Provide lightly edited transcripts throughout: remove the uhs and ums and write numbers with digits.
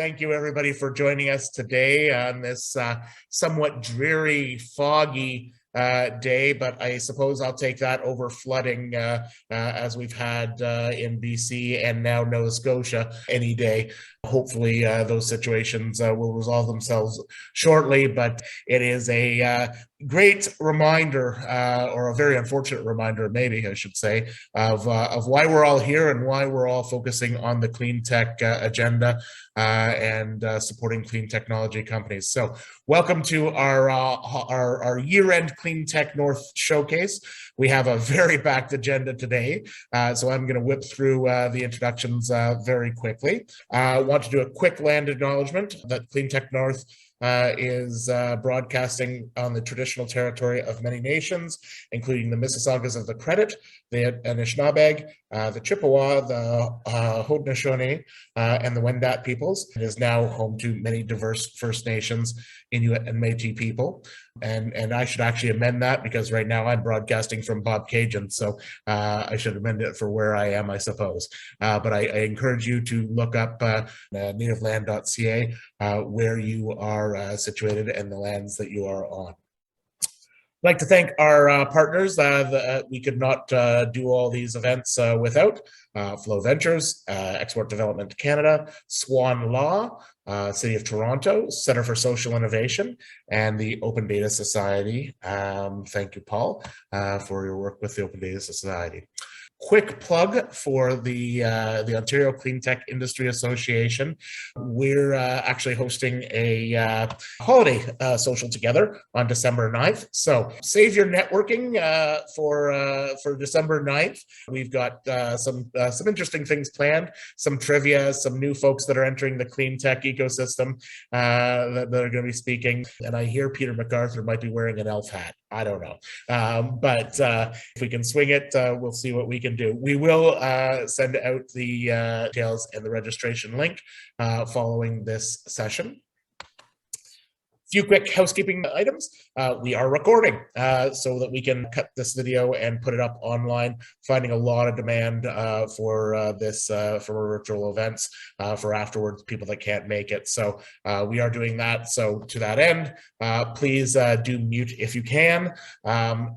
thank you everybody for joining us today on this somewhat dreary, foggy day, but I suppose I'll take that over flooding as we've had in BC and now Nova Scotia any day. Hopefully those situations will resolve themselves shortly, but it is a great reminder, or a very unfortunate reminder, maybe I should say, of why we're all here and why we're all focusing on the clean tech agenda and supporting clean technology companies. So welcome to our year-end Clean Tech North showcase. We have a very packed agenda today, so I'm going to whip through the introductions very quickly. I want to do a quick land acknowledgement that Clean Tech North is broadcasting on the traditional territory of many nations, including the Mississaugas of the Credit, the Anishinaabeg, the Chippewa, the Haudenosaunee, and the Wendat peoples. It is now home to many diverse First Nations, Inuit, and Métis people. And I should actually amend that because right now I'm broadcasting from Bob Cajun, so I should amend it for where I am, I suppose. But I encourage you to look up nativeland.ca where you are situated and the lands that you are on. I'd like to thank our partners. We could not do all these events without Flow Ventures, Export Development Canada, Swan Law, City of Toronto, Center for Social Innovation, and the Open Data Society. Thank you, Paul, for your work with the Open Data Society. Quick plug for the Ontario Clean Tech Industry Association. We're actually hosting a holiday social together on December 9th. So save your networking for December 9th. We've got some interesting things planned, some trivia, some new folks that are entering the clean tech ecosystem that are going to be speaking. And I hear Peter MacArthur might be wearing an elf hat. I don't know. But if we can swing it, we'll see what we can do. We will send out the details and the registration link following this session. Few quick housekeeping items. We are recording so that we can cut this video and put it up online. Finding a lot of demand for this for virtual events for afterwards, people that can't make it. So we are doing that. So to that end, please do mute if you can.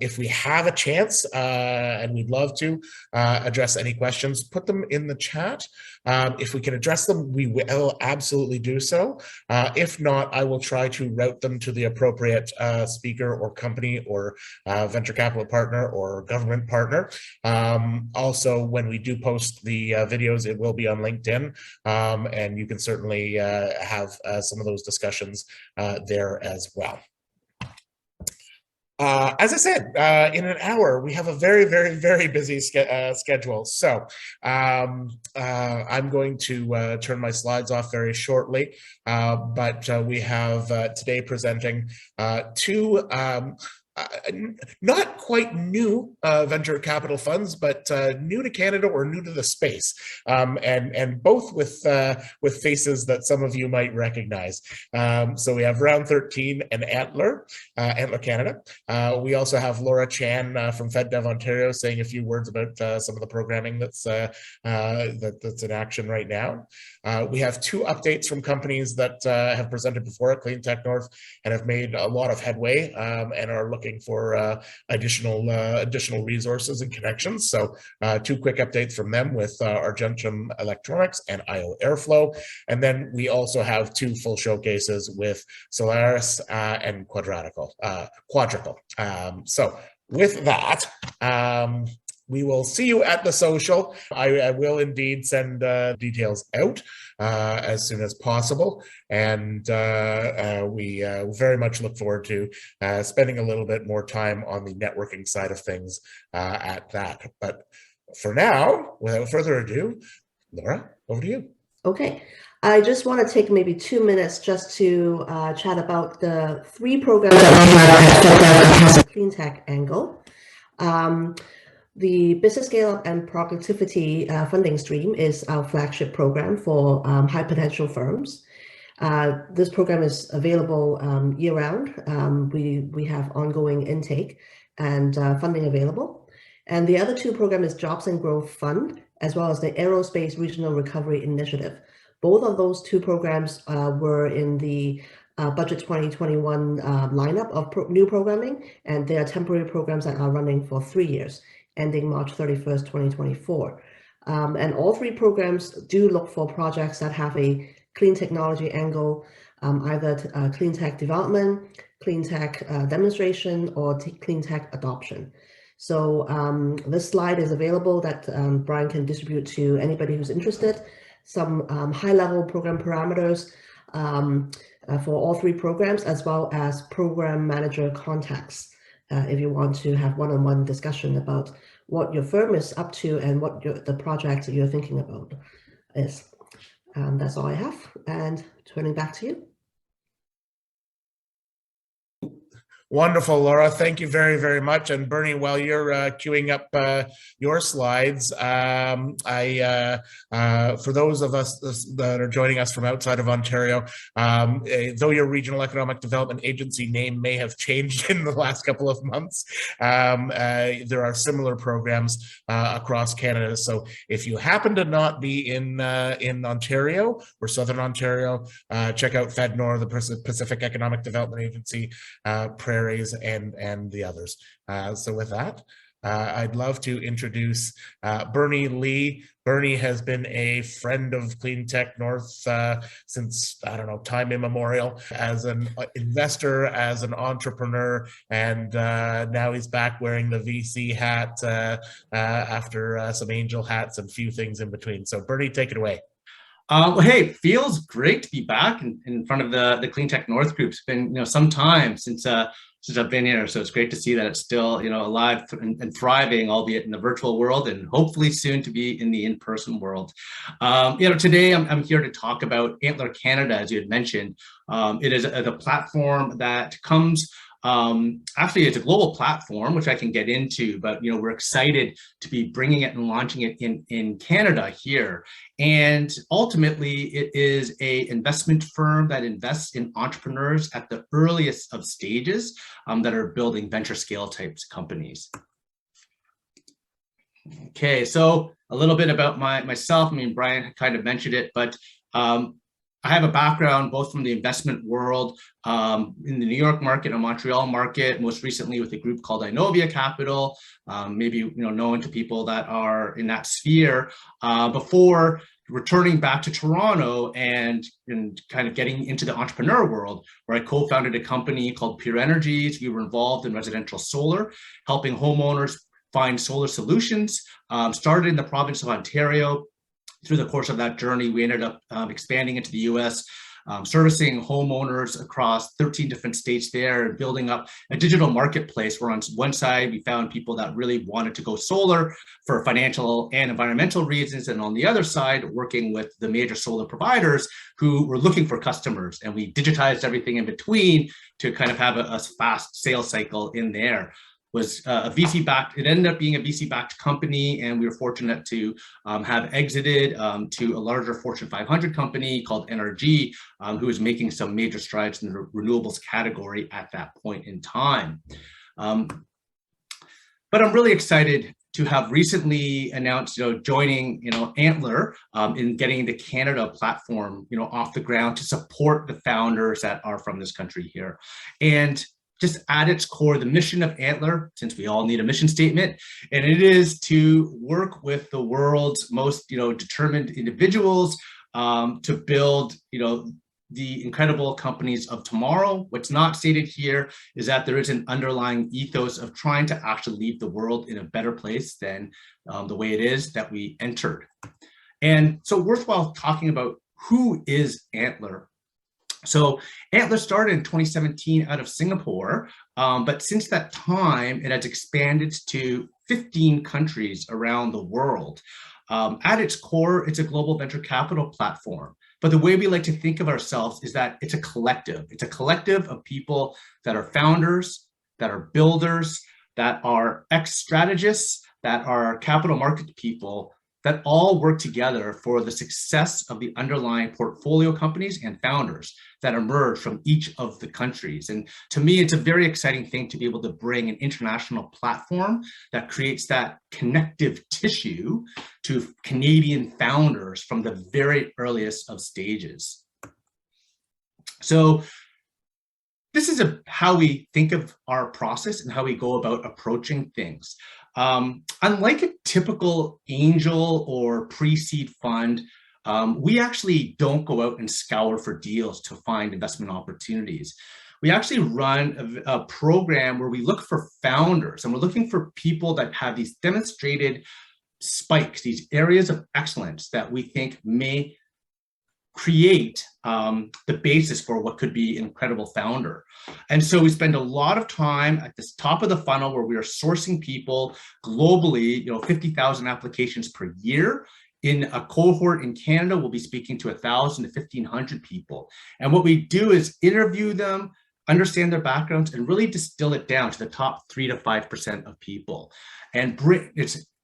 If we have a chance, and we'd love to address any questions, put them in the chat. If we can address them, we will absolutely do so. If not, I will try to route them to the appropriate speaker or company or venture capital partner or government partner. Also, when we do post the videos, it will be on LinkedIn, and you can certainly have some of those discussions there as well. As I said, in an hour, we have a very, very, very busy schedule. So I'm going to turn my slides off very shortly, but we have today presenting two not quite new venture capital funds, but new to Canada or new to the space, and both with faces that some of you might recognize. So we have Round13 and Antler, Antler Canada. We also have Laura Chan from FedDev Ontario saying a few words about some of the programming that's in action right now. We have two updates from companies that have presented before at Clean Tech North and have made a lot of headway and are looking for additional resources and connections. So two quick updates from them with Argentum Electronics and ioAirFlow. And then we also have two full showcases with Solaires and Quadrical. So with that, we will see you at the social. I will indeed send details out as soon as possible. And we very much look forward to spending a little bit more time on the networking side of things at that. But for now, without further ado, Laura, over to you. Okay. I just want to take maybe 2 minutes just to chat about the three programs that has a clean tech angle. The Business Scale-Up and Productivity funding stream is our flagship program for high potential firms. This program is available year-round. We have ongoing intake and funding available. And the other two programs is Jobs and Growth Fund, as well as the Aerospace Regional Recovery Initiative. Both of those two programs were in the Budget 2021 lineup of new programming, and they are temporary programs that are running for 3 years, ending March 31st, 2024. And all three programs do look for projects that have a clean technology angle, either clean tech development, clean tech demonstration, or clean tech adoption. So this slide is available that Brian can distribute to anybody who's interested. Some high-level program parameters for all three programs, as well as program manager contacts, if you want to have one-on-one discussion about what your firm is up to and what the project you're thinking about is. That's all I have, and turning back to you. Wonderful, Laura. Thank you very, very much. And Bernie, while you're queuing up your slides, for those of us that are joining us from outside of Ontario, though your Regional Economic Development Agency name may have changed in the last couple of months, there are similar programs across Canada. So if you happen to not be in Ontario or Southern Ontario, check out FedNor, the Pacific Economic Development Agency, and the others. So with that, I'd love to introduce Bernie Lee. Bernie has been a friend of CleanTech North since, I don't know, time immemorial, as an investor, as an entrepreneur, and now he's back wearing the VC hat after some angel hats and a few things in between. So Bernie, take it away. Well, hey, feels great to be back in front of the CleanTech North group. It's been some time since I've been here, so it's great to see that it's still alive and thriving, albeit in the virtual world, and hopefully soon to be in the in-person world. Today I'm here to talk about Antler Canada, as you had mentioned. It is a platform that comes. Actually, it's a global platform, which I can get into, but we're excited to be bringing it and launching it in Canada here. And ultimately, it is an investment firm that invests in entrepreneurs at the earliest of stages that are building venture scale types companies. Okay, so a little bit about myself. I mean, Brian kind of mentioned it, but I have a background both from the investment world in the New York market and Montreal market, most recently with a group called ioAirFlow Capital, maybe known to people that are in that sphere, before returning back to Toronto and kind of getting into the entrepreneur world, where I co-founded a company called Pure Energies. We were involved in residential solar, helping homeowners find solar solutions, started in the province of Ontario. Through the course of that journey, we ended up expanding into the US, servicing homeowners across 13 different states there, and building up a digital marketplace where on one side, we found people that really wanted to go solar for financial and environmental reasons. And on the other side, working with the major solar providers who were looking for customers. And we digitized everything in between to kind of have a fast sales cycle in there. Was a VC-backed, it ended up being a VC-backed company, and we were fortunate to have exited to a larger Fortune 500 company called NRG, who was making some major strides in the renewables category at that point in time. But I'm really excited to have recently announced, joining, Antler in getting the Canada platform, off the ground to support the founders that are from this country here. And just at its core, the mission of Antler, since we all need a mission statement, and it is to work with the world's most, determined individuals to build, the incredible companies of tomorrow. What's not stated here is that there is an underlying ethos of trying to actually leave the world in a better place than the way it is that we entered. And so worthwhile talking about who is Antler. So Antler started in 2017 out of Singapore, but since that time, it has expanded to 15 countries around the world. At its core, it's a global venture capital platform. But the way we like to think of ourselves is that it's a collective. It's a collective of people that are founders, that are builders, that are ex-strategists, that are capital market people, that all work together for the success of the underlying portfolio companies and founders. that emerge from each of the countries. And to me, it's a very exciting thing to be able to bring an international platform that creates that connective tissue to Canadian founders from the very earliest of stages. So this is how we think of our process and how we go about approaching things. Unlike a typical angel or pre-seed fund, we actually don't go out and scour for deals to find investment opportunities. We actually run a program where we look for founders, and we're looking for people that have these demonstrated spikes, these areas of excellence that we think may create the basis for what could be an incredible founder. And so we spend a lot of time at this top of the funnel where we are sourcing people globally, 50,000 applications per year. In a cohort in Canada, we'll be speaking to 1,000 to 1,500 people. And what we do is interview them, understand their backgrounds, and really distill it down to the top 3 to 5% of people. And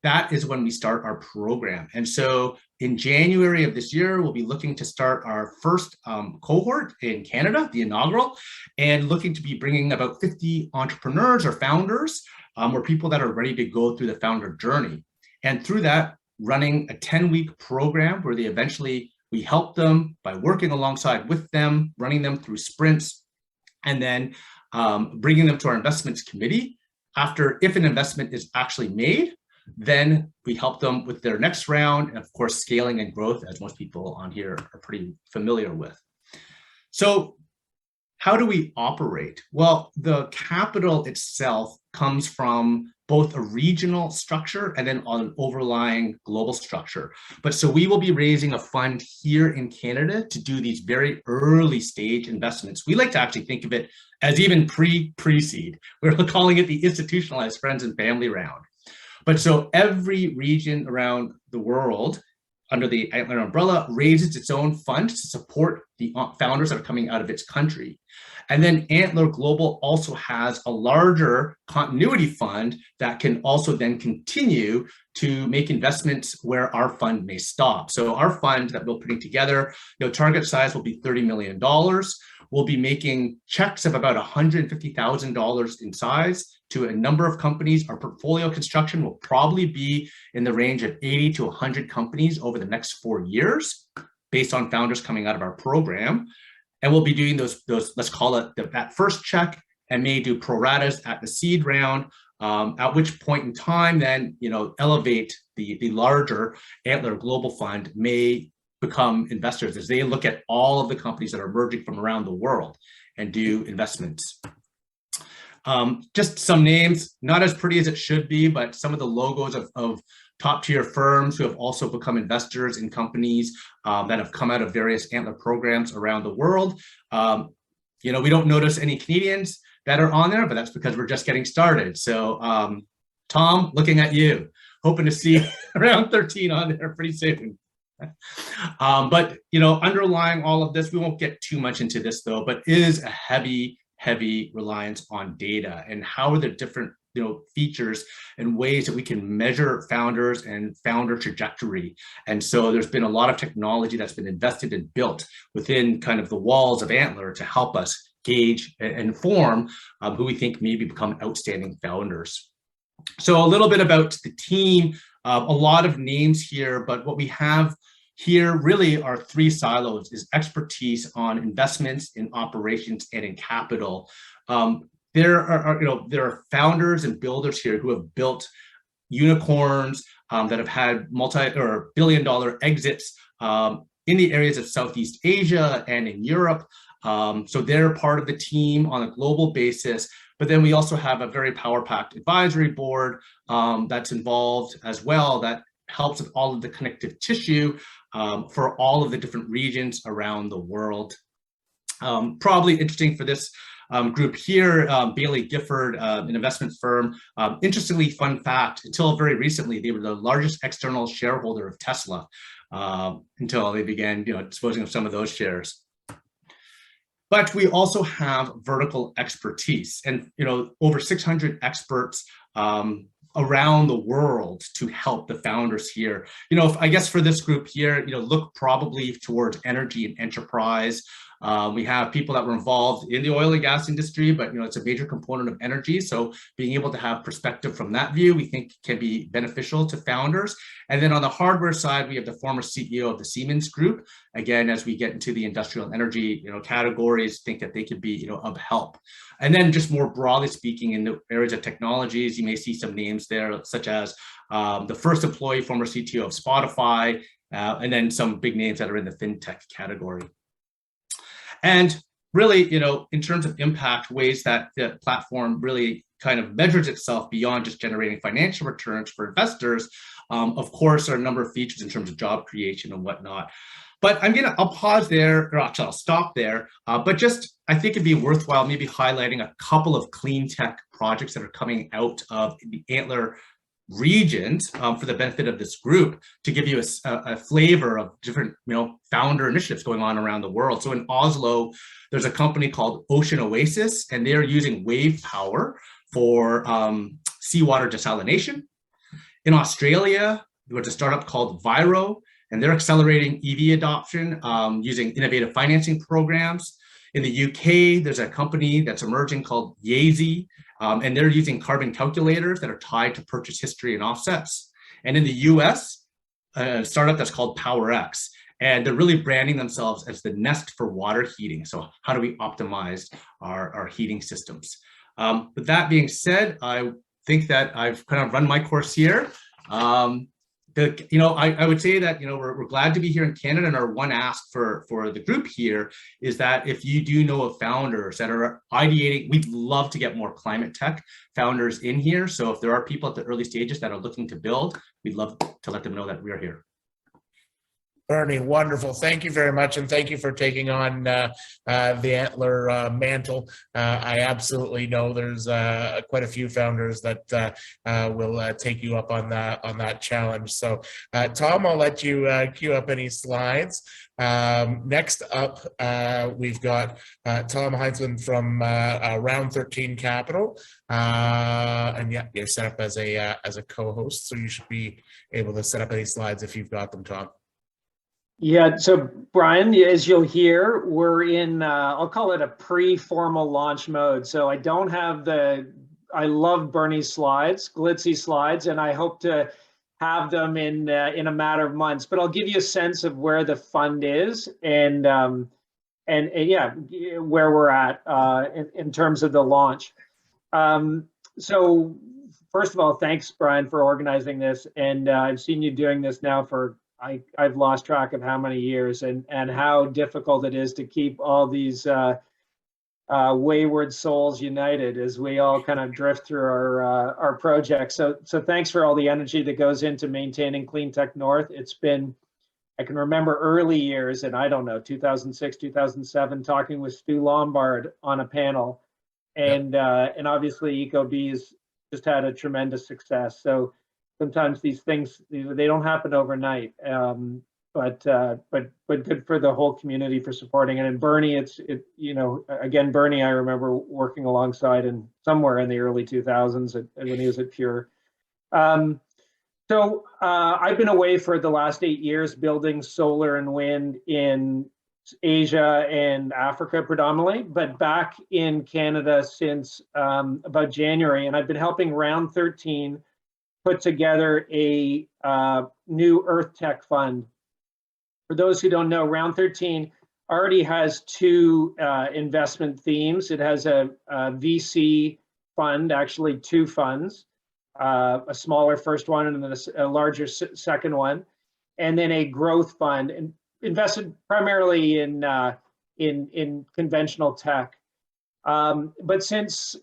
that is when we start our program. And so in January of this year, we'll be looking to start our first cohort in Canada, the inaugural, and looking to be bringing about 50 entrepreneurs or founders or people that are ready to go through the founder journey. And through that, running a 10-week program where we help them by working alongside with them, running them through sprints, and then bringing them to our investments committee. If an investment is actually made, then we help them with their next round, and of course, scaling and growth, as most people on here are pretty familiar with. So how do we operate? Well, the capital itself comes from both a regional structure and then an overlying global structure. But so we will be raising a fund here in Canada to do these very early stage investments. We like to actually think of it as even pre-seed. We're calling it the institutionalized friends and family round. But so every region around the world under the Antler umbrella raises its own fund to support the founders that are coming out of its country. And then Antler Global also has a larger continuity fund that can also then continue to make investments where our fund may stop. So our fund that we're putting together, target size will be $30 million. We'll be making checks of about $150,000 in size to a number of companies. Our portfolio construction will probably be in the range of 80 to 100 companies over the next 4 years, based on founders coming out of our program. And we'll be doing those let's call it that first check, and may do proratas at the seed round, at which point in time, then, elevate the larger Antler Global Fund may become investors as they look at all of the companies that are emerging from around the world and do investments. Just some names, not as pretty as it should be, but some of the logos of top tier firms who have also become investors in companies that have come out of various Antler programs around the world. We don't notice any Canadians that are on there, but that's because we're just getting started. So Tom, looking at you, hoping to see Round13 on there pretty soon. But underlying all of this, we won't get too much into this though, but is a heavy reliance on data, and how are the different features and ways that we can measure founders and founder trajectory. And so there's been a lot of technology that's been invested and built within kind of the walls of Antler to help us gauge and inform who we think maybe become outstanding founders. So a little bit about the team, a lot of names here, but what we have here really are 3 silos: is expertise on investments, in operations, and in capital. There are founders and builders here who have built unicorns that have had multi-billion-dollar exits in the areas of Southeast Asia and in Europe. So they're part of the team on a global basis. But then we also have a very power-packed advisory board that's involved as well, that helps with all of the connective tissue for all of the different regions around the world. Probably interesting for this group here, Bailey Gifford, an investment firm. Interestingly, fun fact, until very recently, they were the largest external shareholder of Tesla until they began disposing of some of those shares. But we also have vertical expertise, and over 600 experts around the world to help the founders here. I guess for this group here, look probably towards energy and enterprise. We have people that were involved in the oil and gas industry, but it's a major component of energy. So being able to have perspective from that view, we think can be beneficial to founders. And then on the hardware side, we have the former CEO of the Siemens Group. Again, as we get into the industrial and energy categories, think that they could be of help. And then just more broadly speaking, in the areas of technologies, you may see some names there, such as the first employee, former CTO of Spotify, and then some big names that are in the fintech category. And really, in terms of impact, ways that the platform really kind of measures itself beyond just generating financial returns for investors, of course, are a number of features in terms of job creation and whatnot. But I'll pause there, or actually I'll stop there. But just, I think it'd be worthwhile maybe highlighting a couple of clean tech projects that are coming out of the Antler regions for the benefit of this group, to give you a flavor of different founder initiatives going on around the world. So in Oslo, there's a company called Ocean Oasis, and they're using wave power for seawater desalination. In Australia, there's a startup called Viro, and they're accelerating EV adoption using innovative financing programs. In the UK, there's a company that's emerging called Yazy, and they're using carbon calculators that are tied to purchase history and offsets. And in the US, a startup that's called PowerX, and they're really branding themselves as the nest for water heating. So how do we optimize our heating systems? With that being said, I think that I've kind of run my course here. I would say that we're glad to be here in Canada, and our one ask for the group here is that if you do know of founders that are ideating, we'd love to get more climate tech founders in here. So if there are people at the early stages that are looking to build, we'd love to let them know that we're here. Bernie, wonderful. Thank you very much. And thank you for taking on the Antler mantle. I absolutely know there's quite a few founders that will take you up on that challenge. So Tom, I'll let you queue up any slides. Next up, we've got Tom Heintzman from Round13 Capital. And yeah, you're set up as a co-host, so you should be able to set up any slides if you've got them, Tom. Yeah, so Brian, as you'll hear, we're in, I'll call it a pre-formal launch mode. So I don't have I love Bernie's slides, glitzy slides, and I hope to have them in a matter of months. But I'll give you a sense of where the fund is and yeah, where we're at in terms of the launch. So first of all, thanks, Brian, for organizing this. And I've seen you doing this now for I've lost track of how many years, and how difficult it is to keep all these wayward souls united as we all kind of drift through our projects. So thanks for all the energy that goes into maintaining CleanTech North. It's been, I can remember early years, and I don't know, 2006, 2007, talking with Stu Lombard on a panel, and obviously EcoBee's just had a tremendous success. So sometimes these things, they don't happen overnight, but good for the whole community for supporting it. And Bernie, again, Bernie, I remember working alongside somewhere in the early 2000s when he was at Pure. So I've been away for the last 8 years building solar and wind in Asia and Africa predominantly, but back in Canada since about January, and I've been helping Round13 put together a new Earth Tech fund. For those who don't know, Round13 already has two investment themes. It has a VC fund, actually two funds, a smaller first one and then a larger second one, and then a growth fund, and invested primarily in conventional tech. But since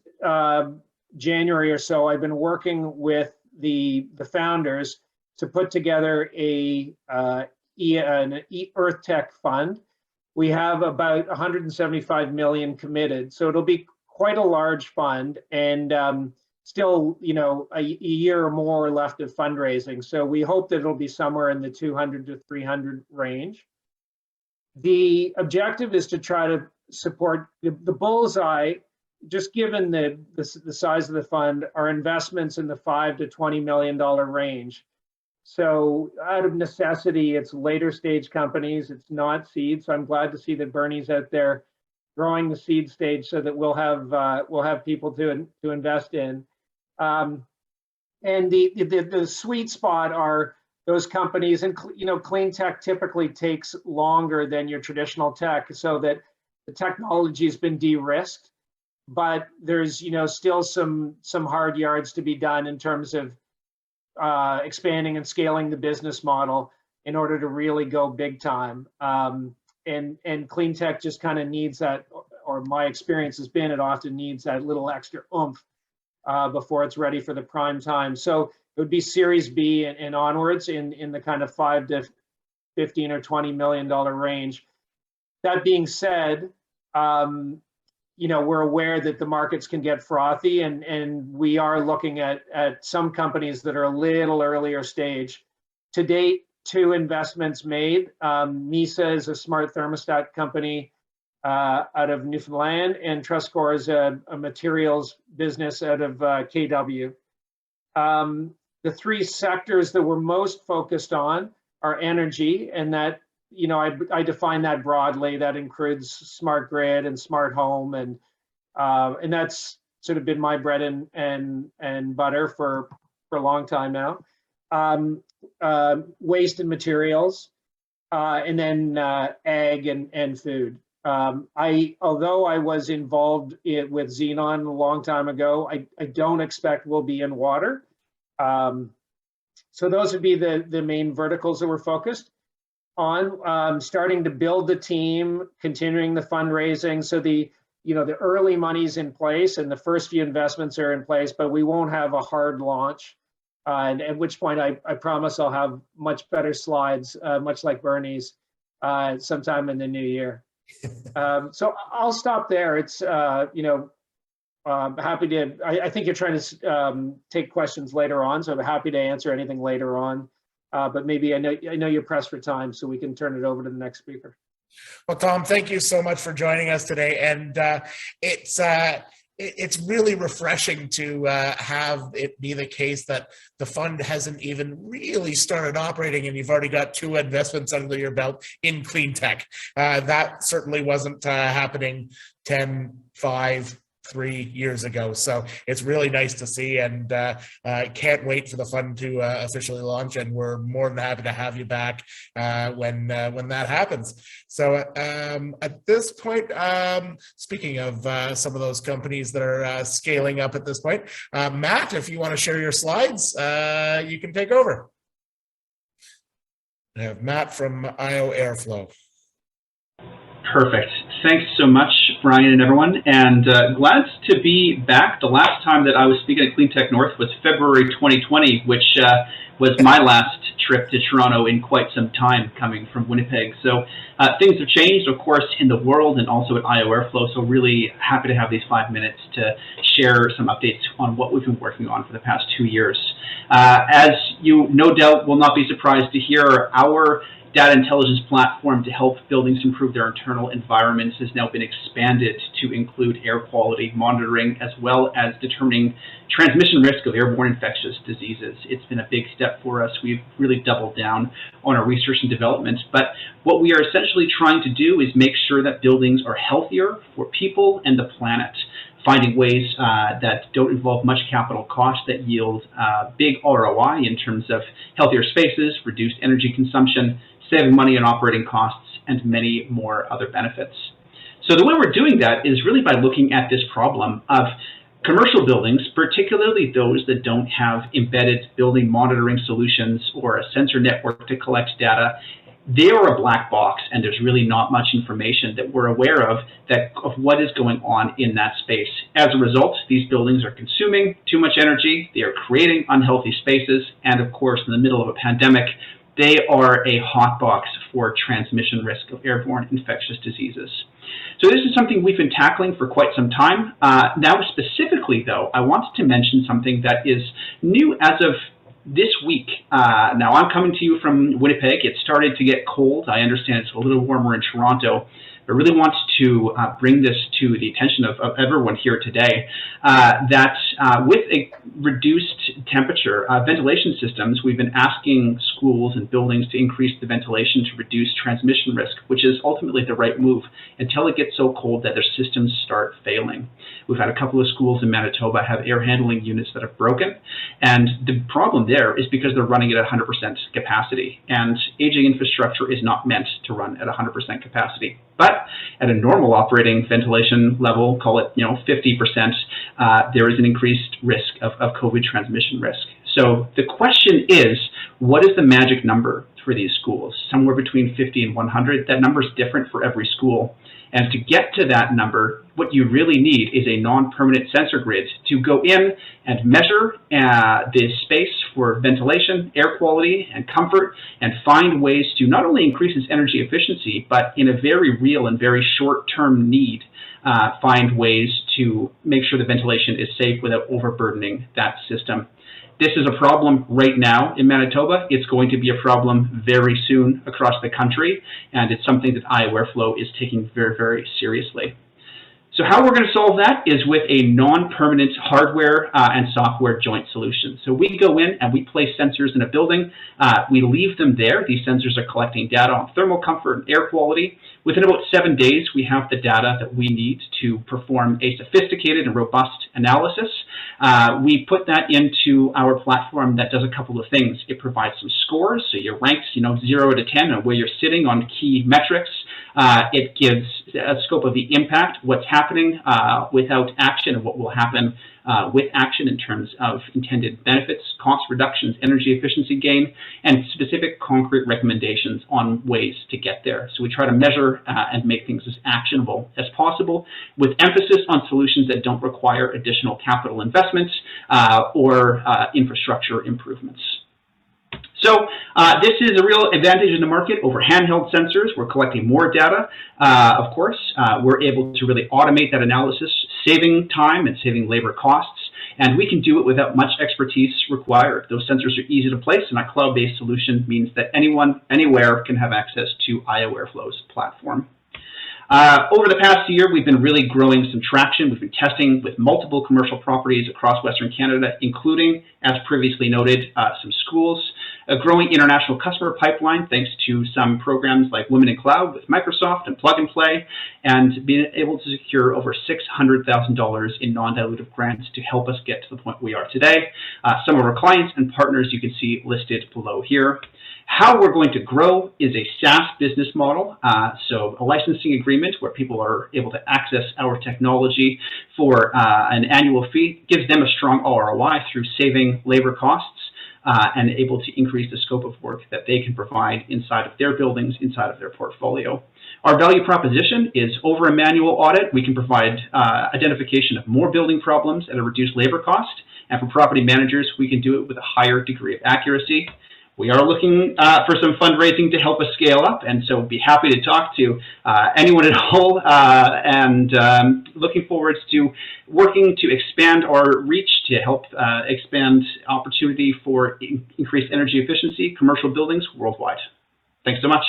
January or so, I've been working with the founders to put together an Earth Tech fund. We have about 175 million committed, so it'll be quite a large fund, and still, a year or more left of fundraising. So we hope that it'll be somewhere in the 200 to 300 range. The objective is to try to support the bullseye. Just given the size of the fund, our investments in the $5 to $20 million range. So out of necessity, it's later stage companies. It's not seed. So I'm glad to see that Bernie's out there growing the seed stage so that we'll have people to invest in. And the sweet spot are those companies, and clean tech typically takes longer than your traditional tech, so that the technology has been de-risked, but there's still some hard yards to be done in terms of expanding and scaling the business model in order to really go big time. And clean tech just kind of needs that, or my experience has been, it often needs that little extra oomph before it's ready for the prime time. So it would be Series B and onwards in the kind of $5 to $15 or $20 million range. That being said, we're aware that the markets can get frothy, and we are looking at some companies that are a little earlier stage. To date, 2 investments made. MISA is a smart thermostat company out of Newfoundland, and Truscore is a materials business out of KW. The 3 sectors that we're most focused on are energy, and that, I define that broadly. That includes smart grid and smart home, and that's sort of been my bread and butter for a long time now. Waste and materials, and then ag and food. Although I was involved with Xenon a long time ago, I don't expect we'll be in water. So those would be the main verticals that we're focused on. Starting to build the team, continuing the fundraising. So the early money's in place and the first few investments are in place, but we won't have a hard launch. And at which point I promise I'll have much better slides, much like Bernie's, sometime in the new year. So I'll stop there. It's happy to. I think you're trying to take questions later on, so I'm happy to answer anything later on. But maybe I know you're pressed for time, so we can turn it over to the next speaker. Well, Tom, thank you so much for joining us today, and it's really refreshing to have it be the case that the fund hasn't even really started operating and you've already got 2 investments under your belt in clean tech. That certainly wasn't happening 10, 5, 3 years ago. So it's really nice to see, and can't wait for the fund to officially launch, and we're more than happy to have you back when that happens. So at this point, speaking of some of those companies that are scaling up at this point, Matt, if you want to share your slides, you can take over. I have Matt from ioAirFlow. Perfect. Thanks so much, Brian and everyone, and glad to be back. The last time that I was speaking at CleanTech North was February 2020, which was my last trip to Toronto in quite some time, coming from Winnipeg. So things have changed, of course, in the world and also at ioAirFlow, so really happy to have these 5 minutes to share some updates on what we've been working on for the past 2 years. As you no doubt will not be surprised to hear, our data intelligence platform to help buildings improve their internal environments has now been expanded to include air quality monitoring, as well as determining transmission risk of airborne infectious diseases. It's been a big step for us. We've really doubled down on our research and development. But what we are essentially trying to do is make sure that buildings are healthier for people and the planet, finding ways that don't involve much capital cost that yield big ROI in terms of healthier spaces, reduced energy consumption, saving money on operating costs, and many more other benefits. So the way we're doing that is really by looking at this problem of commercial buildings, particularly those that don't have embedded building monitoring solutions or a sensor network to collect data. They are a black box, and there's really not much information that we're aware of what is going on in that space. As a result, these buildings are consuming too much energy, they are creating unhealthy spaces, and of course, in the middle of a pandemic, they are a hotbox for transmission risk of airborne infectious diseases. So this is something we've been tackling for quite some time. Now specifically, though, I wanted to mention something that is new as of this week. Now I'm coming to you from Winnipeg. It started to get cold. I understand it's a little warmer in Toronto. I really want to bring this to the attention of everyone here today, that with a reduced temperature, ventilation systems, we've been asking schools and buildings to increase the ventilation to reduce transmission risk, which is ultimately the right move until it gets so cold that their systems start failing. We've had a couple of schools in Manitoba have air handling units that have broken, and the problem there is because they're running at 100% capacity, and aging infrastructure is not meant to run at 100% capacity. But at a normal operating ventilation level, call it 50%, there is an increased risk of COVID transmission risk. So the question is, what is the magic number for these schools? Somewhere between 50 and 100. That number is different for every school. And to get to that number, what you really need is a non-permanent sensor grid to go in and measure the space for ventilation, air quality, and comfort, and find ways to not only increase its energy efficiency, but in a very real and very short-term need, find ways to make sure the ventilation is safe without overburdening that system. This is a problem right now in Manitoba. It's going to be a problem very soon across the country, and it's something that ioAirFlow is taking very, very seriously. So how we're going to solve that is with a non-permanent hardware and software joint solution. So we go in and we place sensors in a building. We leave them there. These sensors are collecting data on thermal comfort and air quality. Within about 7 days, we have the data that we need to perform a sophisticated and robust analysis. We put that into our platform that does a couple of things. It provides some scores, so you're ranked 0 to 10 on where you're sitting on key metrics. It gives a scope of the impact, what's happening without action, and what will happen with action in terms of intended benefits, cost reductions, energy efficiency gain, and specific concrete recommendations on ways to get there. So we try to measure and make things as actionable as possible, with emphasis on solutions that don't require additional capital investments or infrastructure improvements. So this is a real advantage in the market over handheld sensors. We're collecting more data, of course. We're able to really automate that analysis, saving time and saving labor costs. And we can do it without much expertise required. Those sensors are easy to place, and a cloud-based solution means that anyone, anywhere can have access to ioAirFlow's platform. Over the past year, we've been really growing some traction. We've been testing with multiple commercial properties across Western Canada, including, as previously noted, some schools. A growing international customer pipeline thanks to some programs like Women in Cloud with Microsoft and Plug and Play, and being able to secure over $600,000 in non-dilutive grants to help us get to the point we are today. Some of our clients and partners you can see listed below here. How we're going to grow is a SaaS business model, so a licensing agreement where people are able to access our technology for an annual fee, gives them a strong ROI through saving labor costs and able to increase the scope of work that they can provide inside of their buildings, inside of their portfolio. Our value proposition is over a manual audit. We can provide identification of more building problems at a reduced labor cost, and for property managers, we can do it with a higher degree of accuracy. We are looking for some fundraising to help us scale up, and so be happy to talk to anyone at all, and looking forward to working to expand our reach to help expand opportunity for increased energy efficiency, commercial buildings worldwide. Thanks so much.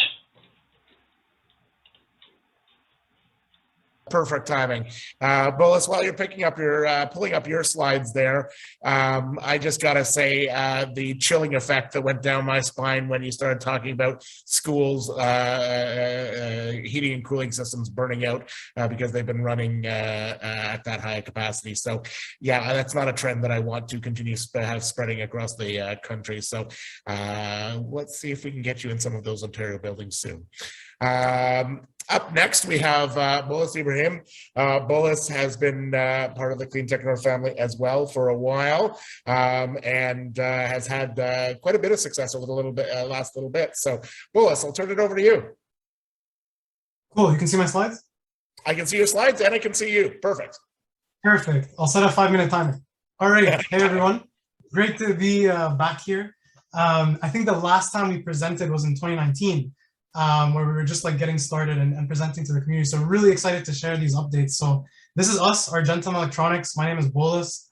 Perfect timing. Bolis, while you're picking up your, pulling up your slides there, I just got to say the chilling effect that went down my spine when you started talking about schools, heating and cooling systems burning out because they've been running at that high capacity. So yeah, that's not a trend that I want to continue have spreading across the country. So let's see if we can get you in some of those Ontario buildings soon. Up next, we have Bolis Ibrahim. Bolis has been part of the CleanTech North family as well for a while, and has had quite a bit of success over the last little bit. So, Bolis, I'll turn it over to you. Cool. You can see my slides? I can see your slides, and I can see you. Perfect. Perfect. I'll set a 5-minute timer. All right. Hey, everyone. Great to be back here. I think the last time we presented was in 2019. Where we were just like getting started and presenting to the community. So really excited to share these updates. So this is us, Argentum Electronics. My name is Bolis.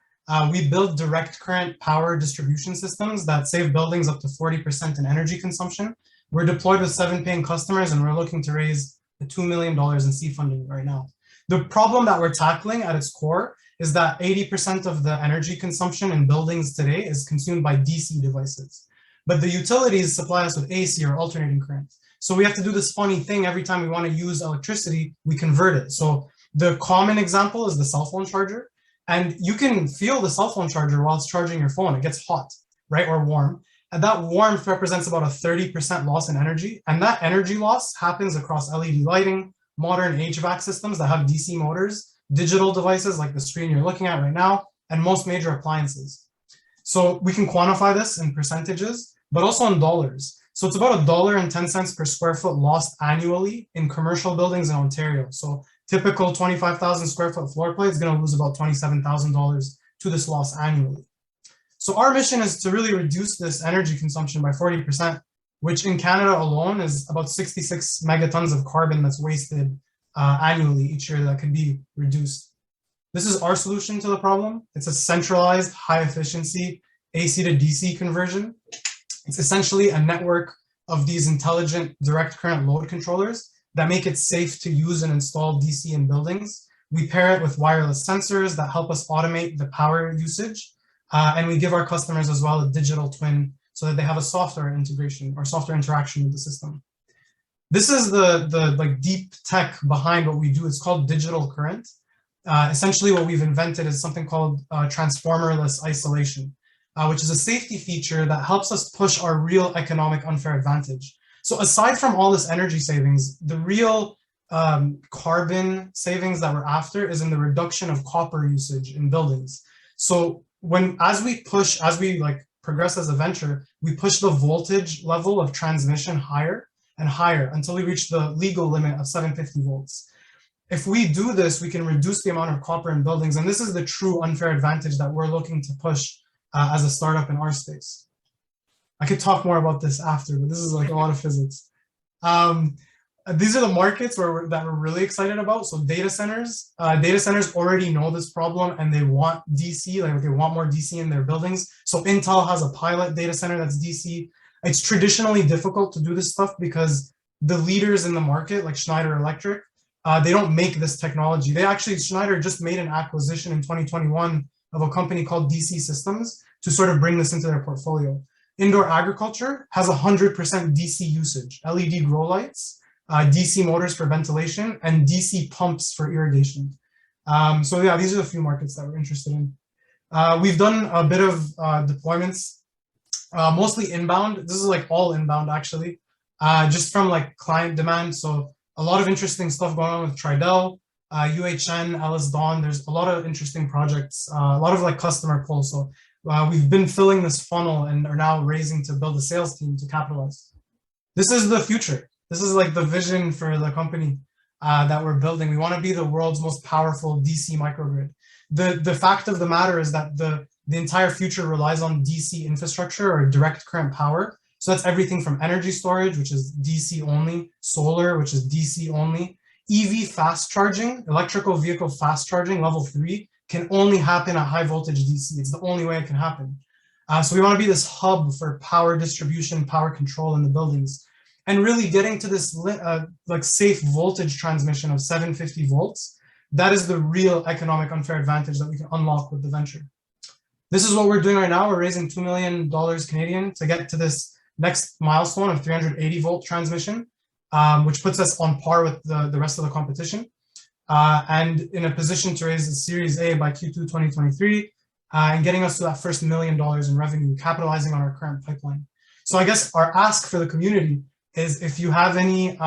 We build direct current power distribution systems that save buildings up to 40% in energy consumption. We're deployed with 7 paying customers, and we're looking to raise $2 million in seed funding right now. The problem that we're tackling at its core is that 80% of the energy consumption in buildings today is consumed by DC devices. But the utilities supply us with AC or alternating current. So we have to do this funny thing every time we want to use electricity, we convert it. So the common example is the cell phone charger. And you can feel the cell phone charger while it's charging your phone. It gets hot, right, or warm. And that warmth represents about a 30% loss in energy. And that energy loss happens across LED lighting, modern HVAC systems that have DC motors, digital devices like the screen you're looking at right now, and most major appliances. So we can quantify this in percentages, but also in dollars. So it's about $1.10 per square foot lost annually in commercial buildings in Ontario. So typical 25,000 square foot floor plate is going to lose about $27,000 to this loss annually. So our mission is to really reduce this energy consumption by 40%, which in Canada alone is about 66 megatons of carbon that's wasted annually each year that could be reduced. This is our solution to the problem. It's a centralized, high efficiency AC to DC conversion. It's essentially a network of these intelligent direct current load controllers that make it safe to use and install DC in buildings. We pair it with wireless sensors that help us automate the power usage. And we give our customers as well a digital twin so that they have a software integration or software interaction with the system. This is the like deep tech behind what we do. It's called digital current. Essentially what we've invented is something called transformerless isolation, which is a safety feature that helps us push our real economic unfair advantage. So aside from all this energy savings, the real carbon savings that we're after is in the reduction of copper usage in buildings. So as we progress as a venture, we push the voltage level of transmission higher and higher until we reach the legal limit of 750 volts. If we do this, we can reduce the amount of copper in buildings, and this is the true unfair advantage that we're looking to push as a startup in our space. I could talk more about this after, but this is like a lot of physics. These are the markets that we're really excited about. So data centers already know this problem and they want DC, like they want more DC in their buildings. So Intel has a pilot data center that's DC. It's traditionally difficult to do this stuff because the leaders in the market, like Schneider Electric, they don't make this technology. Schneider just made an acquisition in 2021 of a company called DC Systems to sort of bring this into their portfolio. Indoor agriculture has 100% DC usage, LED grow lights, DC motors for ventilation, and DC pumps for irrigation. So yeah, these are the few markets that we're interested in. We've done a bit of deployments, mostly inbound. This is like all inbound actually, just from like client demand. So a lot of interesting stuff going on with Tridel, UHN, Ellis Dawn. There's a lot of interesting projects, a lot of like customer pull. So we've been filling this funnel and are now raising to build a sales team to capitalize. This is the future. This is like the vision for the company that we're building. We want to be the world's most powerful DC microgrid. The fact of the matter is that the entire future relies on DC infrastructure or direct current power. So that's everything from energy storage, which is DC only, solar, which is DC only, EV fast charging, electrical vehicle fast charging, level 3, can only happen at high voltage DC. It's the only way it can happen. So we want to be this hub for power distribution, power control in the buildings, and really getting to this like safe voltage transmission of 750 volts. That is the real economic unfair advantage that we can unlock with the venture. This is what we're doing right now. We're raising $2 million Canadian to get to this next milestone of 380 volt transmission, which puts us on par with the rest of the competition, and in a position to raise the Series A by Q2 2023, and getting us to that first $1 million in revenue, capitalizing on our current pipeline. So I guess our ask for the community is if you have any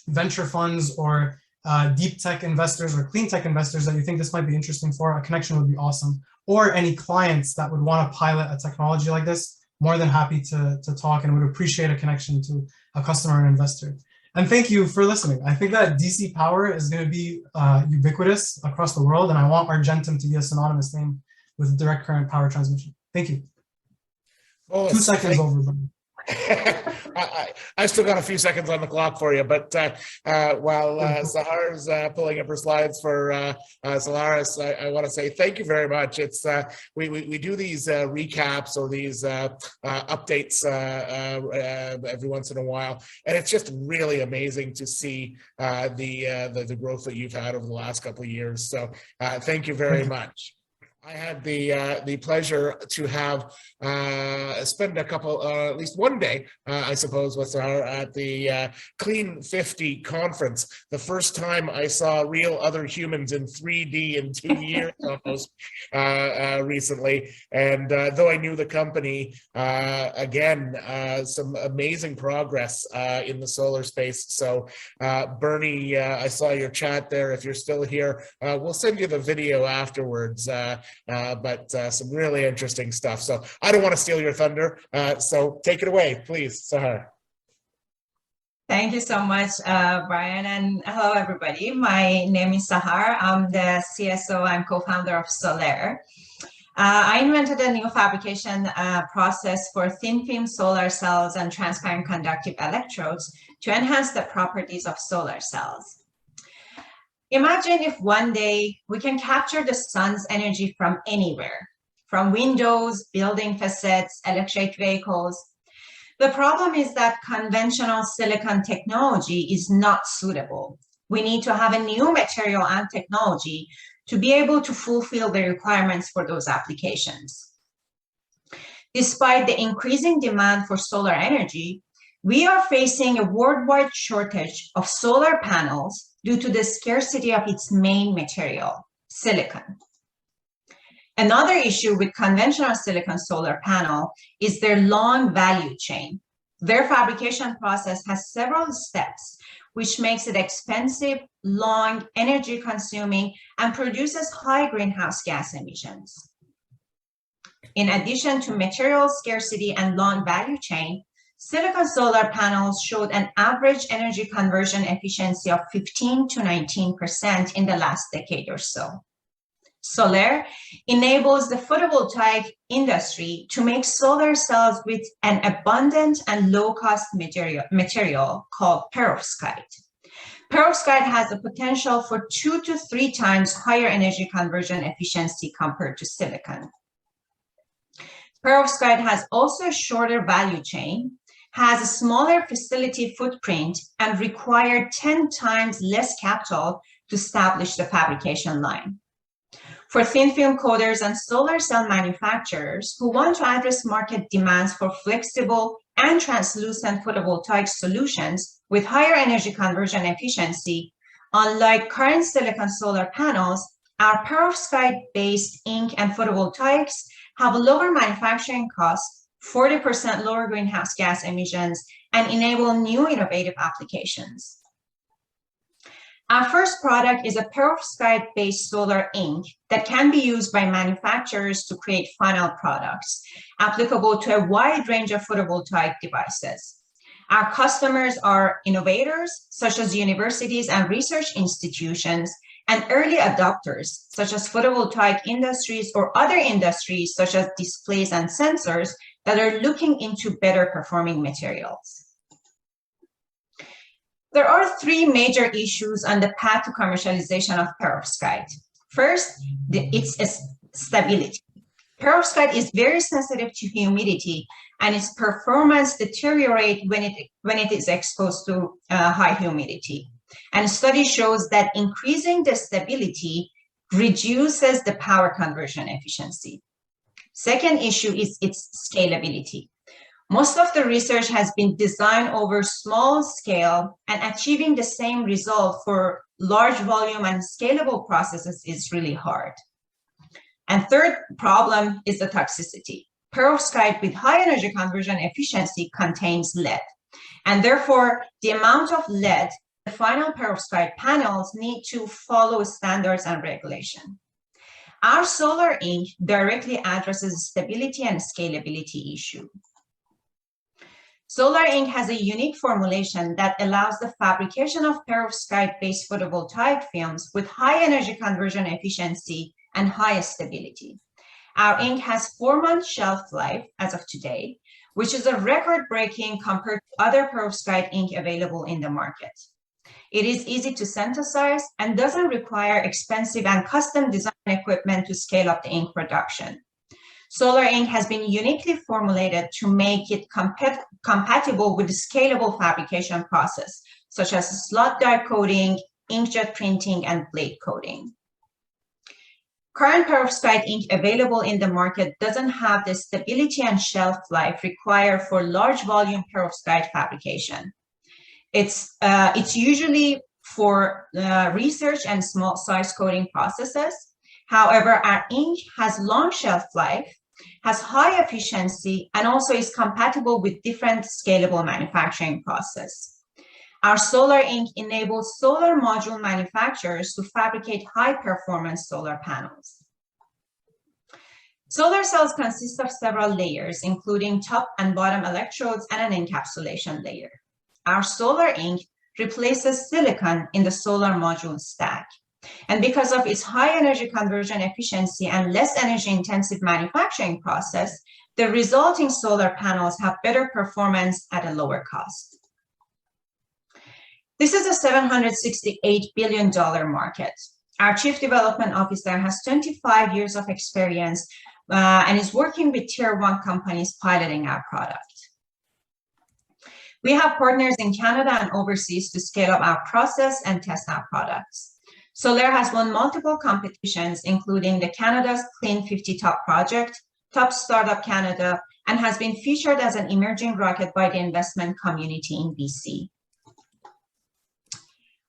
venture funds or deep tech investors or clean tech investors that you think this might be interesting for, a connection would be awesome. Or any clients that would want to pilot a technology like this, more than happy to talk and would appreciate a connection to a customer and investor. And thank you for listening. I think that DC power is going to be ubiquitous across the world, and I want Argentum to be a synonymous name with direct current power transmission. Thank you. Well, 2 seconds over. I still got a few seconds on the clock for you, but while Sahar's pulling up her slides for Solaires, I want to say thank you very much. It's we do these recaps or these updates every once in a while, and it's just really amazing to see the growth that you've had over the last couple of years. So thank you very much. I had the pleasure to have spend a couple, at least one day, I suppose, with her at the Clean 50 conference. The first time I saw real other humans in 3D in 2 years almost recently. And though I knew the company, again, some amazing progress in the solar space. So Bernie, I saw your chat there. If you're still here, we'll send you the video afterwards. But some really interesting stuff. So I don't want to steal your thunder. So take it away, please, Sahar. Thank you so much, Brian, and hello, everybody. My name is Sahar. I'm the CSO and co-founder of Solaires. I invented a new fabrication process for thin film solar cells and transparent conductive electrodes to enhance the properties of solar cells. Imagine if one day we can capture the sun's energy from anywhere, from windows, building facades, electric vehicles. The problem is that conventional silicon technology is not suitable. We need to have a new material and technology to be able to fulfill the requirements for those applications. Despite the increasing demand for solar energy, we are facing a worldwide shortage of solar panels due to the scarcity of its main material, silicon. Another issue with conventional silicon solar panel is their long value chain. Their fabrication process has several steps, which makes it expensive, long, energy consuming, and produces high greenhouse gas emissions. In addition to material scarcity and long value chain, silicon solar panels showed an average energy conversion efficiency of 15 to 19% in the last decade or so. Solaires enables the photovoltaic industry to make solar cells with an abundant and low-cost material called perovskite. Perovskite has the potential for 2 to 3 times higher energy conversion efficiency compared to silicon. Perovskite has also a shorter value chain, has a smaller facility footprint, and required 10 times less capital to establish the fabrication line. For thin film coaters and solar cell manufacturers who want to address market demands for flexible and translucent photovoltaic solutions with higher energy conversion efficiency, unlike current silicon solar panels, our perovskite-based ink and photovoltaics have a lower manufacturing cost, 40% lower greenhouse gas emissions, and enable new innovative applications. Our first product is a perovskite-based solar ink that can be used by manufacturers to create final products, applicable to a wide range of photovoltaic devices. Our customers are innovators, such as universities and research institutions, and early adopters, such as photovoltaic industries or other industries, such as displays and sensors, that are looking into better performing materials. There are 3 major issues on the path to commercialization of perovskite. First, its stability. Perovskite is very sensitive to humidity, and its performance deteriorates when it is exposed to high humidity. And study shows that increasing the stability reduces the power conversion efficiency. Second issue is its scalability. Most of the research has been designed over small scale, and achieving the same result for large volume and scalable processes is really hard. And third problem is the toxicity. Perovskite with high energy conversion efficiency contains lead, and therefore the amount of lead the final perovskite panels need to follow standards and regulation. Our solar ink directly addresses stability and scalability issue. Solar ink has a unique formulation that allows the fabrication of perovskite-based photovoltaic films with high energy conversion efficiency and high stability. Our ink has 4-month shelf life as of today, which is a record-breaking compared to other perovskite ink available in the market. It is easy to synthesize and doesn't require expensive and custom design equipment to scale up the ink production. Solar ink has been uniquely formulated to make it compatible with the scalable fabrication process, such as slot die coating, inkjet printing, and blade coating. Current perovskite ink available in the market doesn't have the stability and shelf life required for large volume perovskite fabrication. It's usually for research and small size coating processes. However, our ink has long shelf life, has high efficiency, and also is compatible with different scalable manufacturing process. Our solar ink enables solar module manufacturers to fabricate high-performance solar panels. Solar cells consist of several layers, including top and bottom electrodes and an encapsulation layer. Our solar ink replaces silicon in the solar module stack. And because of its high energy conversion efficiency and less energy-intensive manufacturing process, the resulting solar panels have better performance at a lower cost. This is a $768 billion market. Our Chief Development Officer has 25 years of experience and is working with Tier 1 companies piloting our product. We have partners in Canada and overseas to scale up our process and test our products. Solaire has won multiple competitions, including the Canada's Clean 50 Top Project, Top Startup Canada, and has been featured as an emerging rocket by the investment community in BC.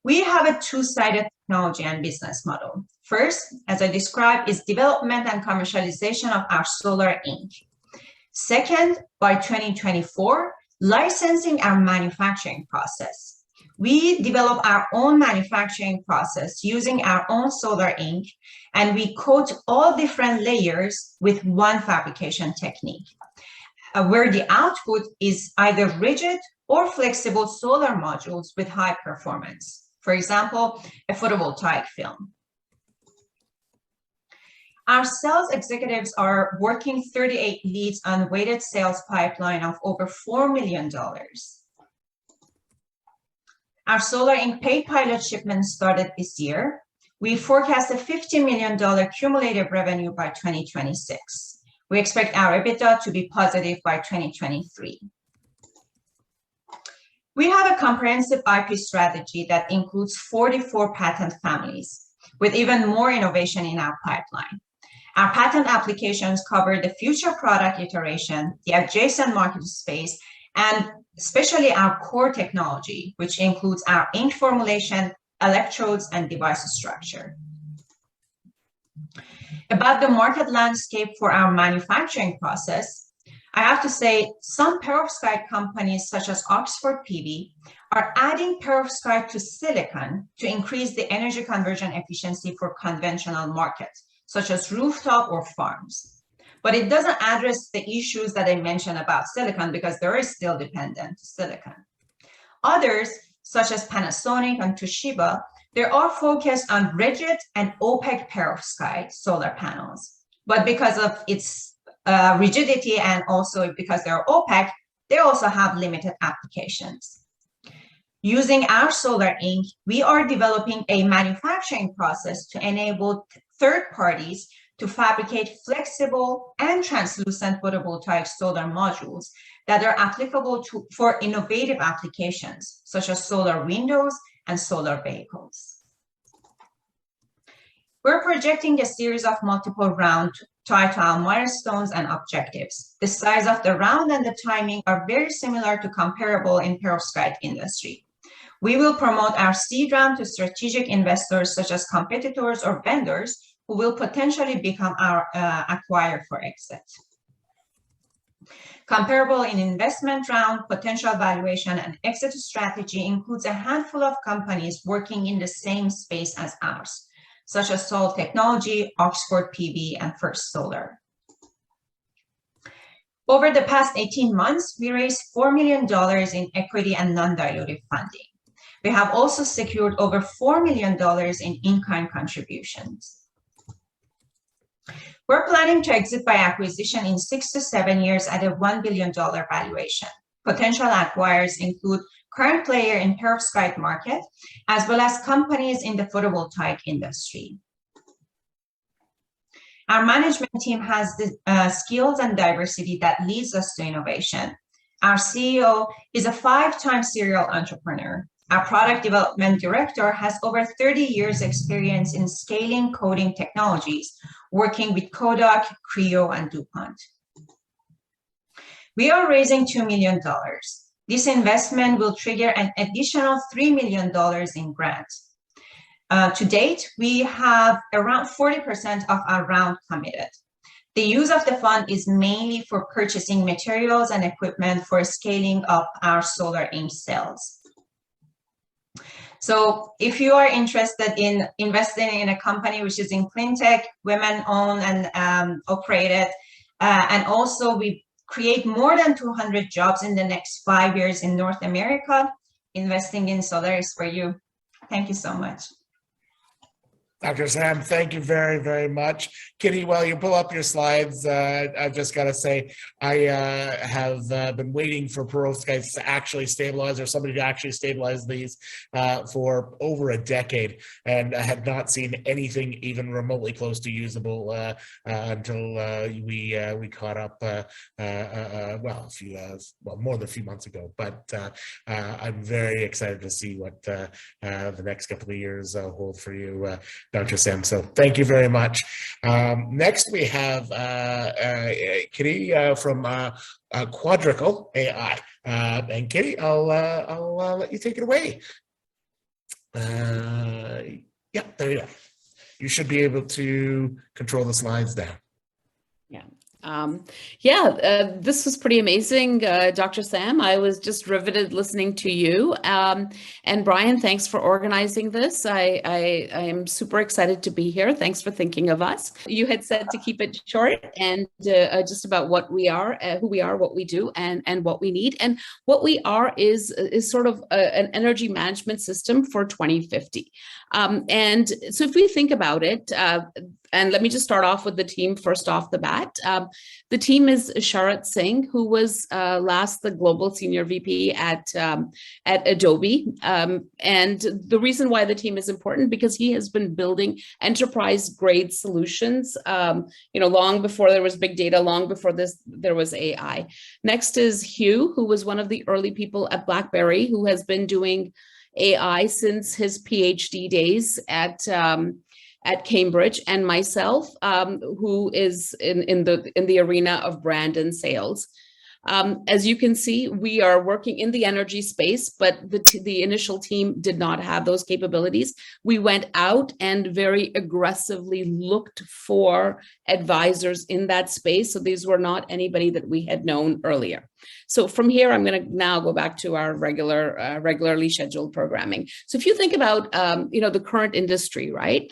We have a two-sided technology and business model. First, as I described, is development and commercialization of our solar ink. Second, by 2024, licensing our manufacturing process. We develop our own manufacturing process using our own solar ink, and we coat all different layers with one fabrication technique, where the output is either rigid or flexible solar modules with high performance. For example, a photovoltaic film. Our sales executives are working 38 leads on weighted sales pipeline of over $4 million. Our solar ink paid pilot shipments started this year. We forecast a $50 million cumulative revenue by 2026. We expect our EBITDA to be positive by 2023. We have a comprehensive IP strategy that includes 44 patent families, with even more innovation in our pipeline. Our patent applications cover the future product iteration, the adjacent market space, and especially our core technology, which includes our ink formulation, electrodes, and device structure. About the market landscape for our manufacturing process, I have to say some perovskite companies such as Oxford PV are adding perovskite to silicon to increase the energy conversion efficiency for conventional markets, such as rooftop or farms. But it doesn't address the issues that I mentioned about silicon because they're still dependent to silicon. Others, such as Panasonic and Toshiba, they are focused on rigid and opaque perovskite solar panels. But because of its rigidity and also because they're opaque, they also have limited applications. Using our solar ink, we are developing a manufacturing process to enable third parties to fabricate flexible and translucent photovoltaic solar modules that are applicable for innovative applications, such as solar windows and solar vehicles. We're projecting a series of multiple round title milestones and objectives. The size of the round and the timing are very similar to comparable in perovskite industry. We will promote our seed round to strategic investors such as competitors or vendors who will potentially become our acquirer for exit. Comparable in investment round, potential valuation, and exit strategy includes a handful of companies working in the same space as ours, such as Sol Technology, Oxford PV, and First Solar. Over the past 18 months, we raised $4 million in equity and non-dilutive funding. We have also secured over $4 million in in-kind contributions. We're planning to exit by acquisition in 6 to 7 years at a $1 billion valuation. Potential acquirers include current player in perovskite market, as well as companies in the photovoltaic industry. Our management team has the skills and diversity that leads us to innovation. Our CEO is a 5-time serial entrepreneur. Our product development director has over 30 years experience in scaling coating technologies, working with Kodak, Creo, and DuPont. We are raising $2 million. This investment will trigger an additional $3 million in grants. To date, we have around 40% of our round committed. The use of the fund is mainly for purchasing materials and equipment for scaling up our solar inch cells. So if you are interested in investing in a company which is in CleanTech, women-owned and operated, and also we create more than 200 jobs in the next 5 years in North America, investing in Solaires is for you. Thank you so much. Dr. Sam, thank you very, very much. Kitty, while you pull up your slides, I've just got to say, I have been waiting for perovskites to actually stabilize, or somebody to actually stabilize these for over a decade, and I had not seen anything even remotely close to usable until we caught up, more than a few months ago. But I'm very excited to see what the next couple of years hold for you, Dr. Sam. So thank you very much. Next, we have Kitty from Quadrical AI. And Kitty, I'll let you take it away. Yeah, there you go. You should be able to control the slides now. Yeah. This was pretty amazing, Dr. Sam. I was just riveted listening to you. And Brian, thanks for organizing this. I am super excited to be here. Thanks for thinking of us. You had said to keep it short and just about what we are, who we are, what we do, and what we need. And what we are is sort of an energy management system for 2050. And so if we think about it, and let me just start off with the team first off the bat. The team is Sharat Singh, who was last the global senior VP at Adobe. And the reason why the team is important, because he has been building enterprise grade solutions, long before there was big data, long before there was AI. Next is Hugh, who was one of the early people at BlackBerry, who has been doing AI since his PhD days at Cambridge, and myself, who is in the arena of brand and sales. As you can see, we are working in the energy space, but the initial team did not have those capabilities. We went out and very aggressively looked for advisors in that space. So these were not anybody that we had known earlier. So from here, I'm going to now go back to our regularly scheduled programming. So if you think about, the current industry, right?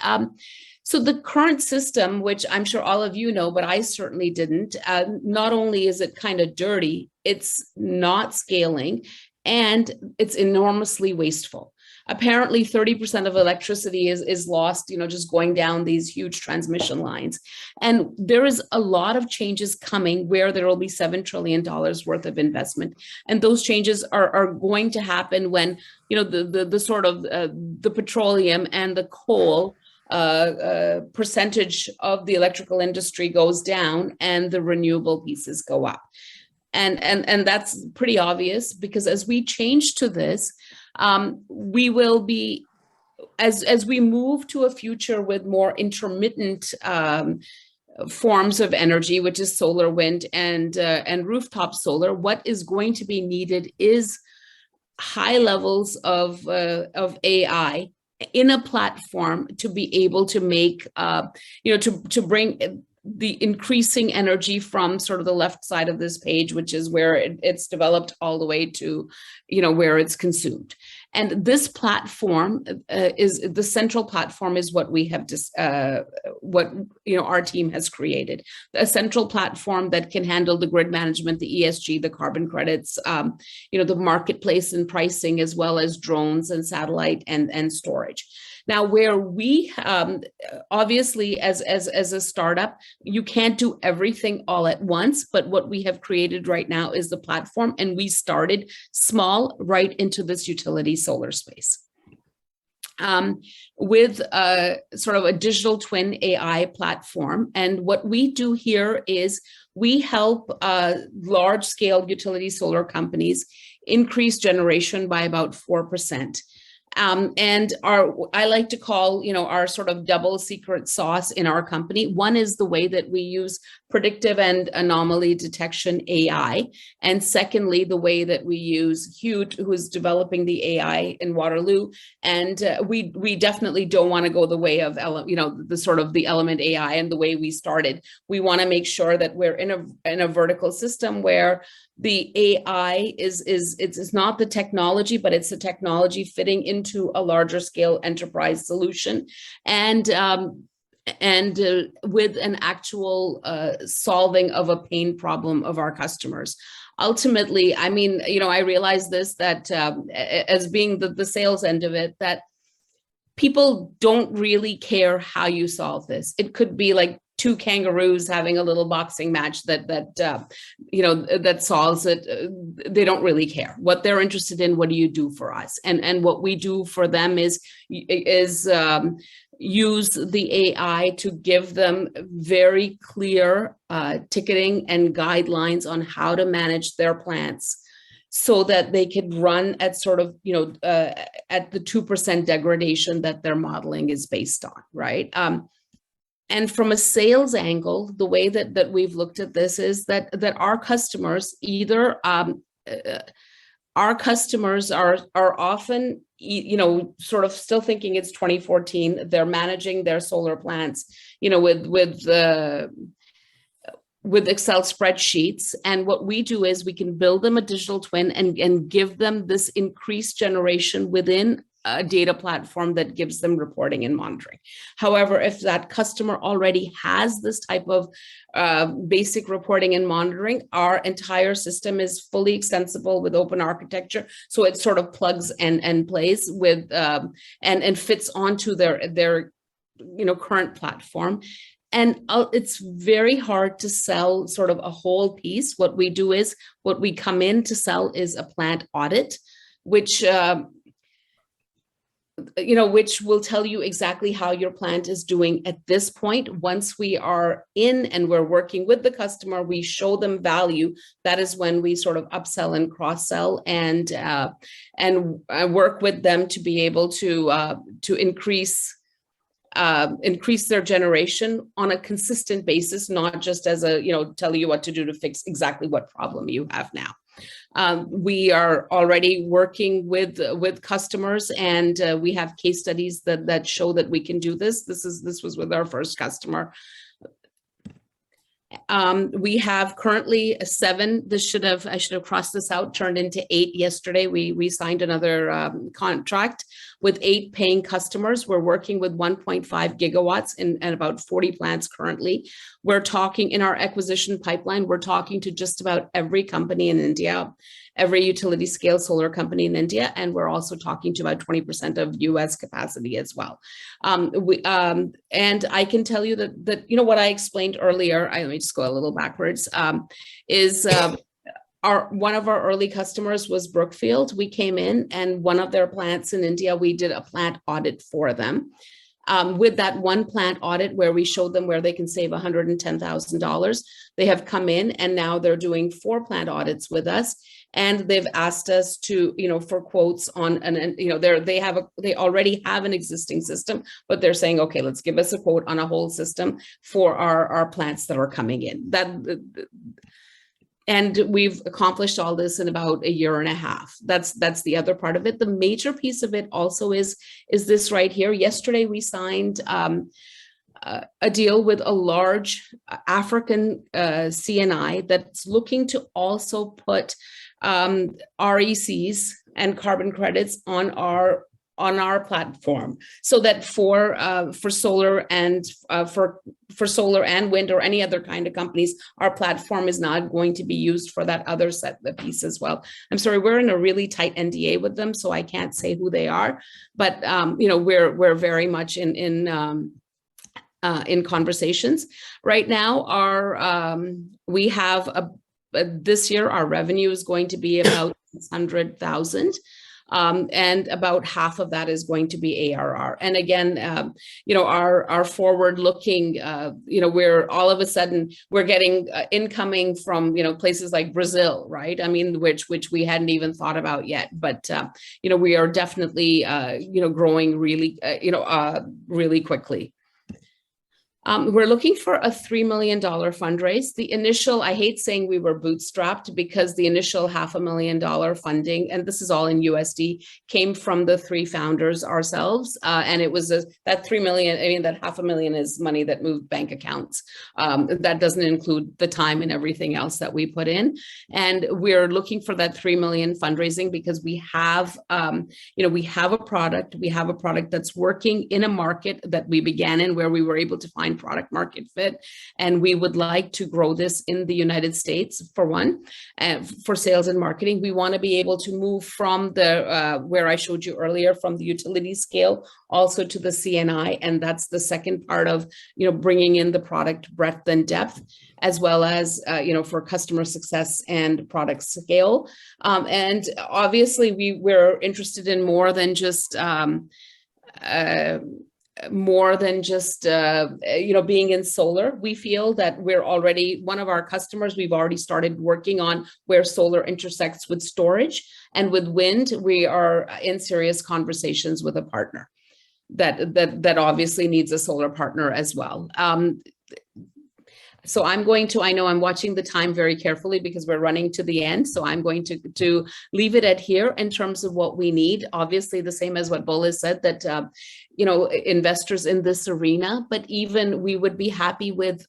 So the current system, which I'm sure all of you know, but I certainly didn't, not only is it kind of dirty, it's not scaling, and it's enormously wasteful. Apparently 30% of electricity is lost, just going down these huge transmission lines. And there is a lot of changes coming where there will be $7 trillion worth of investment. And those changes are going to happen when, the sort of the petroleum and the coal percentage of the electrical industry goes down and the renewable pieces go up. And that's pretty obvious, because as we change to this, we will be, as we move to a future with more intermittent forms of energy, which is solar, wind, and rooftop solar, what is going to be needed is high levels of AI in a platform to be able to make, to bring the increasing energy from sort of the left side of this page, which is where it's developed, all the way to, where it's consumed. And this platform is the central platform is what we have, our team has created. A central platform that can handle the grid management, the ESG, the carbon credits, the marketplace and pricing, as well as drones and satellite and storage. Now, where we obviously as a startup, you can't do everything all at once, but what we have created right now is the platform, and we started small right into this utility solar space. With sort of a digital twin AI platform. And what we do here is we help large scale utility solar companies increase generation by about 4%. And I like to call, our sort of double secret sauce in our company. One is the way that we use predictive and anomaly detection AI. And secondly, the way that we use Hugh, who's developing the AI in Waterloo. And we definitely don't want to go the way of, the sort of the element AI and the way we started. We want to make sure that we're in a vertical system where the AI it's not the technology, but it's the technology fitting into a larger scale enterprise solution, and with an actual solving of a pain problem of our customers. Ultimately, I mean, I realize this, that as being the sales end of it, that people don't really care how you solve this. It could be like two kangaroos having a little boxing match that solves it. They don't really care. What they're interested in, what do you do for us? And what we do for them is use the AI to give them very clear ticketing and guidelines on how to manage their plants, so that they could run at sort of, at the 2% degradation that their modeling is based on, right? And from a sales angle, the way that we've looked at this is that our customers either, our customers are often, sort of still thinking it's 2014. They're managing their solar plants, with Excel spreadsheets. And what we do is we can build them a digital twin and give them this increased generation within a data platform that gives them reporting and monitoring. However, if that customer already has this type of basic reporting and monitoring, our entire system is fully extensible with open architecture. So it sort of plugs and plays with and fits onto their current platform. And it's very hard to sell sort of a whole piece. What we do is, what we come in to sell is a plant audit, which which will tell you exactly how your plant is doing at this point. Once we are in and we're working with the customer, we show them value. That is when we sort of upsell and cross-sell and work with them to be able to increase their generation on a consistent basis, not just as a, tell you what to do to fix exactly what problem you have now. We are already working with customers, and we have case studies that show that we can do this. This was with our first customer. We have currently 7. I should have crossed this out, turned into 8 yesterday. We signed another contract with 8 paying customers. We're working with 1.5 gigawatts and about 40 plants currently. We're talking in our acquisition pipeline. We're talking to just about every company in India, every utility scale solar company in India, and we're also talking to about 20% of US capacity as well. And I can tell you that what I explained earlier, let me just go a little backwards, is one of our early customers was Brookfield. We came in, and one of their plants in India, we did a plant audit for them. With that one plant audit where we showed them where they can save $110,000, they have come in, and now they're doing 4 plant audits with us. And they've asked us to, for quotes on, they already have an existing system, but they're saying, okay, let's give us a quote on a whole system for our plants that are coming in. And we've accomplished all this in about a year and a half. That's the other part of it. The major piece of it also is this right here. Yesterday, we signed a deal with a large African CNI that's looking to also put RECs and carbon credits on our platform, so that for solar and for solar and wind or any other kind of companies, our platform is not going to be used for that other set of piece as well. I'm sorry, we're in a really tight NDA with them, so I can't say who they are, but we're very much in conversations right now. We have this year our revenue is going to be about 600,000. And about half of that is going to be ARR. And again, our forward-looking, we're all of a sudden we're getting incoming from places like Brazil, right? I mean, which we hadn't even thought about yet. But we are definitely growing really really quickly. We're looking for a $3 million fundraise. The initial, I hate saying we were bootstrapped, because the initial $500,000 funding, and this is all in USD, came from the 3 founders ourselves. And it was that 3 million, I mean, that $500,000 is money that moved bank accounts. That doesn't include the time and everything else that we put in. And we're looking for that 3 million fundraising because we have, we have a product. We have a product that's working in a market that we began in, where we were able to find product market fit, and we would like to grow this in the United States. For one, for sales and marketing, we want to be able to move from the where I showed you earlier, from the utility scale also to the CNI, and that's the second part of bringing in the product breadth and depth, as well as for customer success and product scale. And obviously we're interested in more than just being in solar. We feel that we're already one of our customers. We've already started working on where solar intersects with storage, and with wind, we are in serious conversations with a partner that obviously needs a solar partner as well. So I know I'm watching the time very carefully because we're running to the end. So I'm going to leave it at here in terms of what we need. Obviously, the same as what Bull has said, that, investors in this arena, but even we would be happy with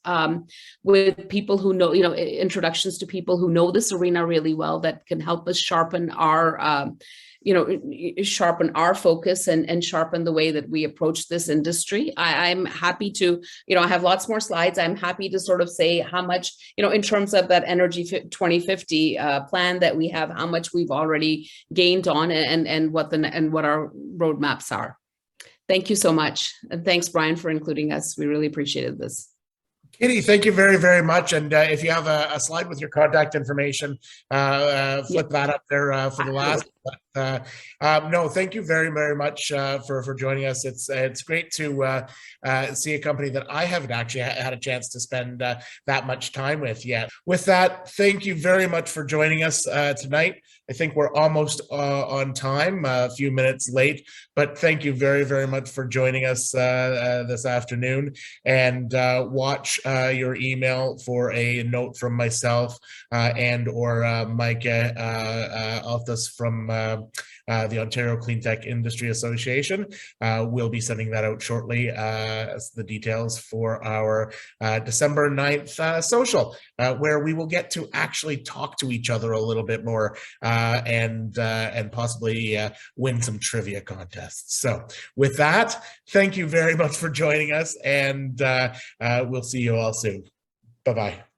people who know, introductions to people who know this arena really well, that can help us sharpen our, sharpen our focus and sharpen the way that we approach this industry. I'm happy to, I have lots more slides. I'm happy to sort of say how much, in terms of that Energy 2050 plan that we have, how much we've already gained on, and what our roadmaps are. Thank you so much. And thanks, Brian, for including us. We really appreciated this. Katie, thank you very, very much. And if you have a slide with your contact information, flip that up there for the last. But no, thank you very, very much for joining us. It's great to see a company that I haven't actually had a chance to spend that much time with yet. With that, thank you very much for joining us tonight. I think we're almost on time, a few minutes late, but thank you very, very much for joining us this afternoon. And watch your email for a note from myself and or Micah Althus from the Ontario CleanTech Industry Association. We'll be sending that out shortly as the details for our December 9th social, where we will get to actually talk to each other a little bit more and possibly win some trivia contests. So with that, thank you very much for joining us, and we'll see you all soon. Bye-bye.